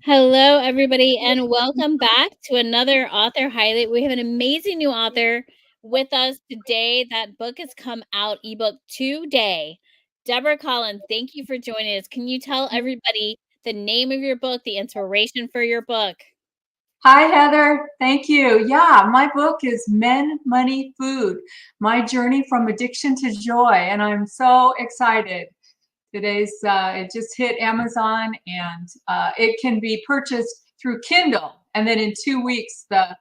Hello, everybody, and welcome back to another author highlight. We have an amazing new author with us today. That book has come out ebook today. Deborah Collins, thank you for joining us. Can you tell everybody the name of your book, the inspiration for your book? Hi, Heather. Thank you. Yeah, my book is Men, Money, Food, My Journey from Addiction to Joy. And I'm so excited. It just hit Amazon and it can be purchased through Kindle. And then in 2 weeks, the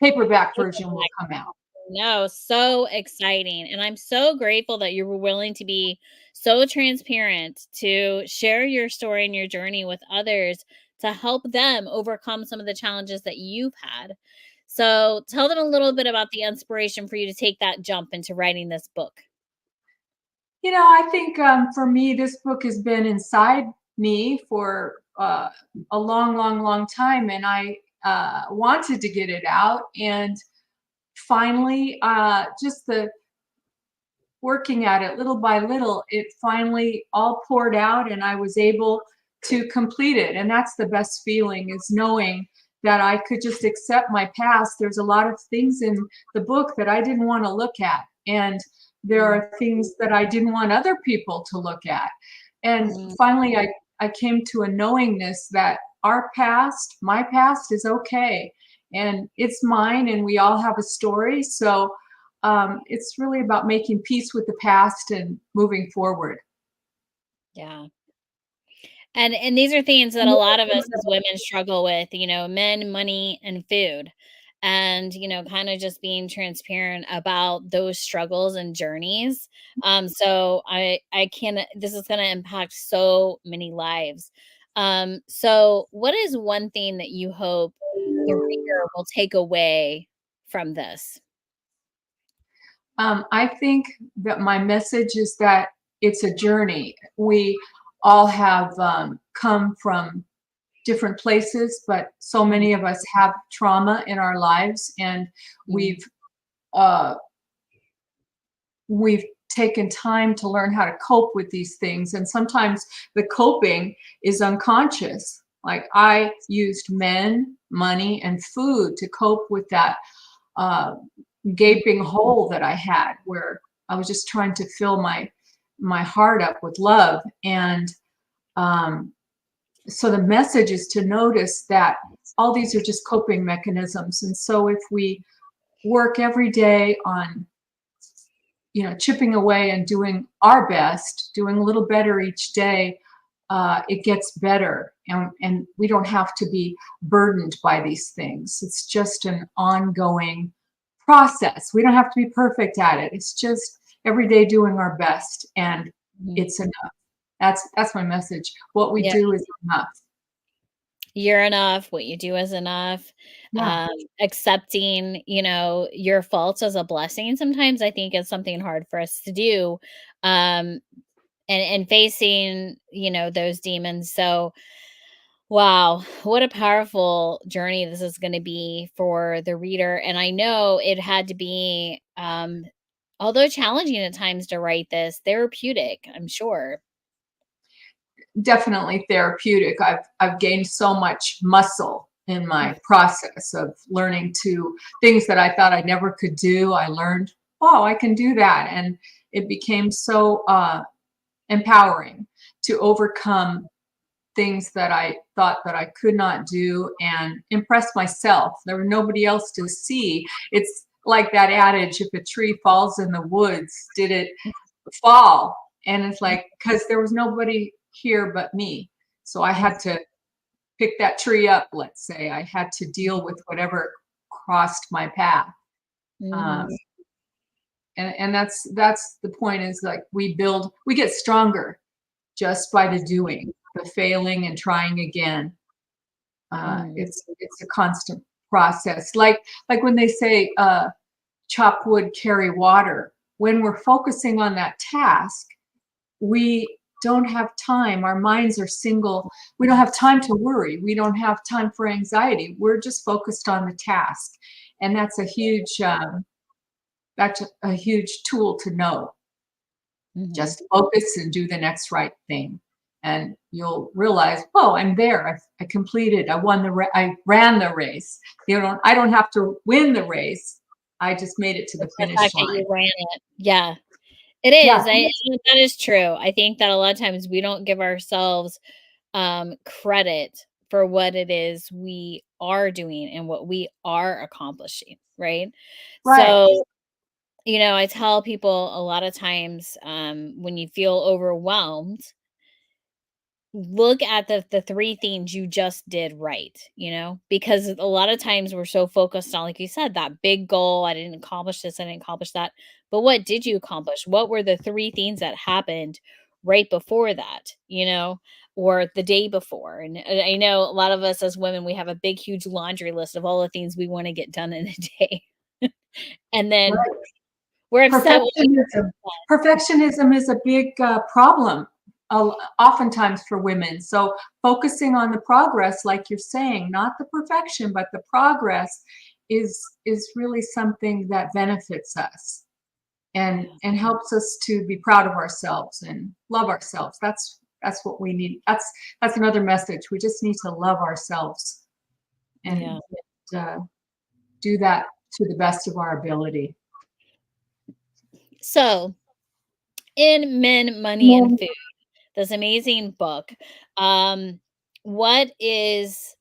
paperback version will come out. No, so exciting. And I'm so grateful that you were willing to be so transparent to share your story and your journey with others to help them overcome some of the challenges that you've had. So tell them a little bit about the inspiration for you to take that jump into writing this book. I think for me, this book has been inside me for a long, long, long time. And I wanted to get it out. And finally, just the working at it little by little, it finally all poured out and I was able to complete it. And that's the best feeling, is knowing that I could just accept my past. There's a lot of things in the book that I didn't want to look at. And there are things that I didn't want other people to look at. And finally, I came to a knowingness that our past, my past, is okay. And it's mine, and we all have a story. So it's really about making peace with the past and moving forward. Yeah. And these are things that a lot of us as women struggle with, men, money, and food. And, kind of just being transparent about those struggles and journeys. So I can this is gonna impact so many lives. So what is one thing that you hope the reader will take away from this? I think that my message is that it's a journey. We all have come from different places, but so many of us have trauma in our lives, and we've uh, we've taken time to learn how to cope with these things. And sometimes the coping is unconscious. Like I used men, money, and food to cope with that uh, gaping hole that I had, where I was just trying to fill my heart up with love. And um, so the message is to notice that all these are just coping mechanisms. And so if we work every day on chipping away and doing our best, doing a little better each day, it gets better. And we don't have to be burdened by these things. It's just an ongoing process. We don't have to be perfect at it. It's just every day doing our best, and it's enough. That's my message. What we Yeah. do is enough. You're enough. What you do is enough. Yeah. Accepting, your faults as a blessing sometimes I think is something hard for us to do. Um, and facing, those demons. So, wow, what a powerful journey this is going to be for the reader. And I know it had to be, although challenging at times to write this, therapeutic, I'm sure. Definitely therapeutic. I've gained so much muscle in my process of learning to things that I thought I never could do. I learned, oh, I can do that. And it became so empowering to overcome things that I thought that I could not do and impress myself. There was nobody else to see. It's like that adage, if a tree falls in the woods, did it fall? And it's like, because there was nobody here but me. So I had to pick that tree up, let's say. I had to deal with whatever crossed my path. Um, Mhm. and that's the point, is like we get stronger just by the doing, the failing and trying again. Mhm. It's a constant process. Like when they say chop wood, carry water. When we're focusing on that task, we don't have time. Our minds are single. We don't have time to worry. We don't have time for anxiety. We're just focused on the task, and that's a huge tool to know. Mhm. Just focus and do the next right thing, and you'll realize, oh, I'm there. I completed. I ran the race. I don't have to win the race. I just made it to the It's the finish fact that line. you ran it. Yeah, it Yeah, is. That is true. I think that a lot of times we don't give ourselves credit for what it is we are doing and what we are accomplishing, right? right, So, I tell people a lot of times when you feel overwhelmed, look at the three things you just did right, because a lot of times we're so focused on, like you said, that big goal. I didn't accomplish this, I didn't accomplish that. But what did you accomplish? What were the three things that happened right before that, or the day before? And I know a lot of us as women, we have a big, huge laundry list of all the things we want to get done in a day. And then right. we're upset when we Perfectionism. Perfectionism is a big problem, oftentimes for women. So focusing on the progress, like you're saying, not the perfection, but the progress, is really something that benefits us and yeah, helps us to be proud of ourselves and love ourselves. That's what we need. That's another message. We just need to love ourselves yeah. and uh, do that to the best of our ability. So in Men, Money, and Mm. Food, this amazing book. Um, what is,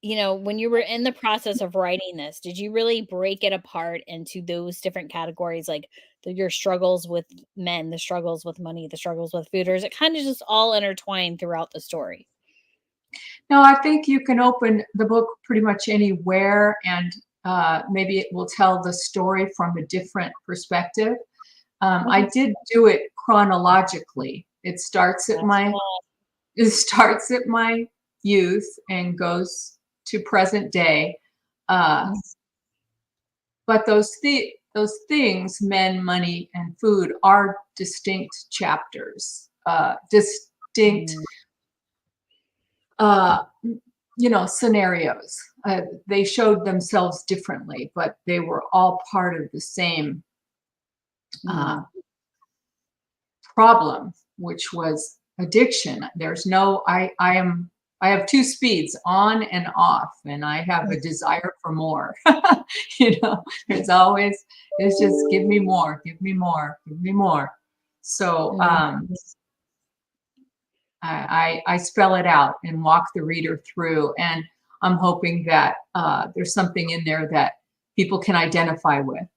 when you were in the process of writing this, did you really break it apart into those different categories, like your struggles with men, the struggles with money, the struggles with food, or is it kind of just all intertwined throughout the story? No, I think you can open the book pretty much anywhere, and maybe it will tell the story from a different perspective. I Okay. did do it chronologically. That's cool. It starts at my youth and goes to present day. Uh, Mm, but those things, men, money, and food, are distinct chapters, distinct mm, uh, scenarios. They showed themselves differently, but they were all part of the same uh, mm, problem, which was addiction. There's no, I have two speeds, on and off, and I have a desire for more. There's always, it's just give me more, give me more, give me more. So mm, I spell it out and walk the reader through, and I'm hoping that there's something in there that people can identify with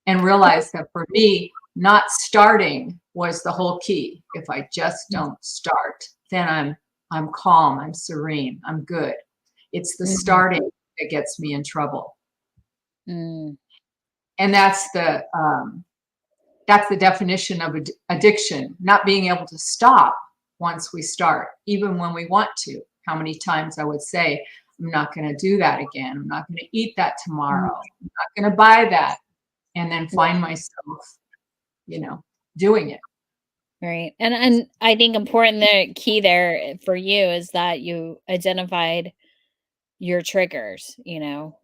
and realize that for me, not starting was the whole key. If I just don't start, then I'm calm, I'm serene, I'm good. It's the mm, starting that gets me in trouble, mm. and that's the definition of addiction, not being able to stop once we start, even when we want to. How many times I would say, I'm not going to do that again. I'm not going to eat that tomorrow. I'm not going to buy that. And then find myself, you know, doing it. Right. And I think important the key there for you is that you identified your triggers,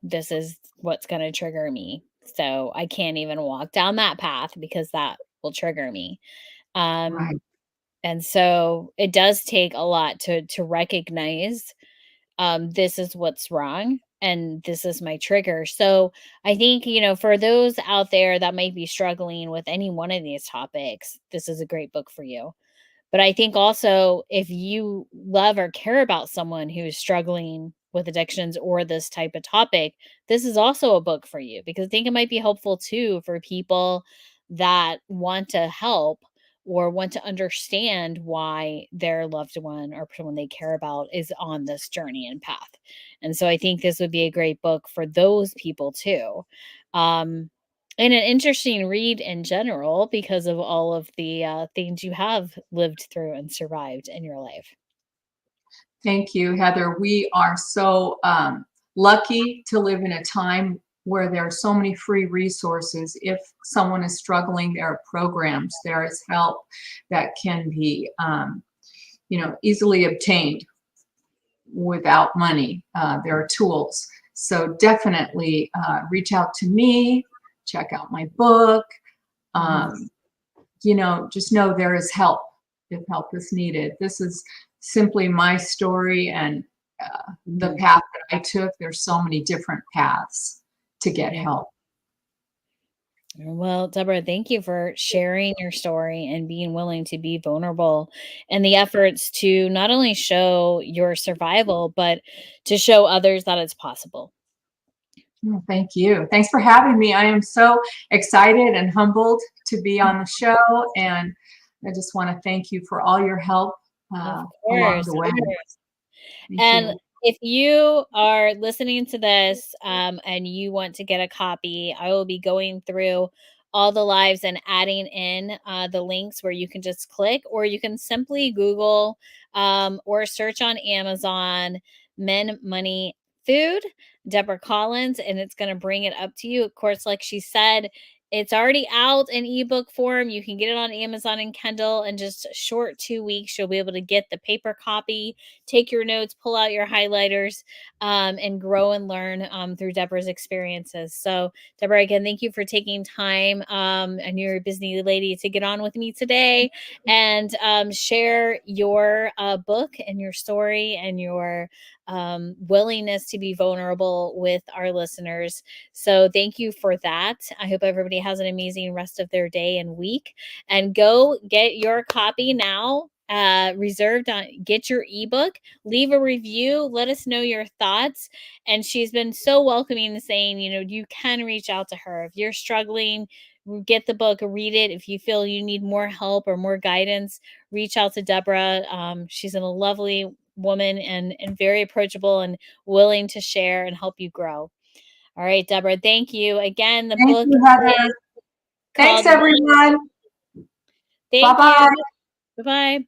this is what's going to trigger me. So I can't even walk down that path because that will trigger me. Um Right. and so it does take a lot to recognize this is what's wrong and this is my trigger. So I think, for those out there that might be struggling with any one of these topics, this is a great book for you. But I think also if you love or care about someone who's struggling with addictions or this type of topic, this is also a book for you because I think it might be helpful too for people that want to help or want to understand why their loved one or someone they care about is on this journey and path. And so I think this would be a great book for those people too. Um, and an interesting read in general because of all of the things you have lived through and survived in your life. Thank you, Heather. We are so lucky to live in a time where there are so many free resources. If someone is struggling, there are programs, there is help that can be, easily obtained without money. There are tools. So definitely reach out to me, check out my book. Mhm. Um, just know there is help. if help is needed. This is simply my story and the Mhm. path that I took. There's so many different paths to get Yeah. help. Well, Deborah, thank you for sharing your story and being willing to be vulnerable and the efforts to not only show your survival, but to show others that it's possible. Oh, thank you. Thanks for having me. I am so excited and humbled to be on the show, and I just want to thank you for all your help Of along course, the of way. course. Thank And you. if you are listening to this, and you want to get a copy, I will be going through all the lives and adding in the links where you can just click, or you can simply Google or search on Amazon Men, Money, Food, Deborah Collins, and it's going to bring it up to you. Of course, like she said, it's already out in ebook form. You can get it on Amazon and Kindle in just a short 2 weeks. You'll be able to get the paper copy, take your notes, pull out your highlighters, and grow and learn through Deborah's experiences. So, Deborah, again, thank you for taking time, and you're a busy lady, to get on with me today and share your book and your story and your willingness to be vulnerable with our listeners. So, thank you for that. I hope everybody has an amazing rest of their day and week. And go get your copy now, reserved on, get your ebook, leave a review, let us know your thoughts. And she's been so welcoming, saying, you can reach out to her if you're struggling. Get the book, read it. If you feel you need more help or more guidance, reach out to Deborah. She's a lovely woman, and very approachable and willing to share and help you grow. All right, Deborah, thank you again. The Thank book you, Heather. is Thanks, called One. everyone. Thank you. Bye-bye. Bye bye.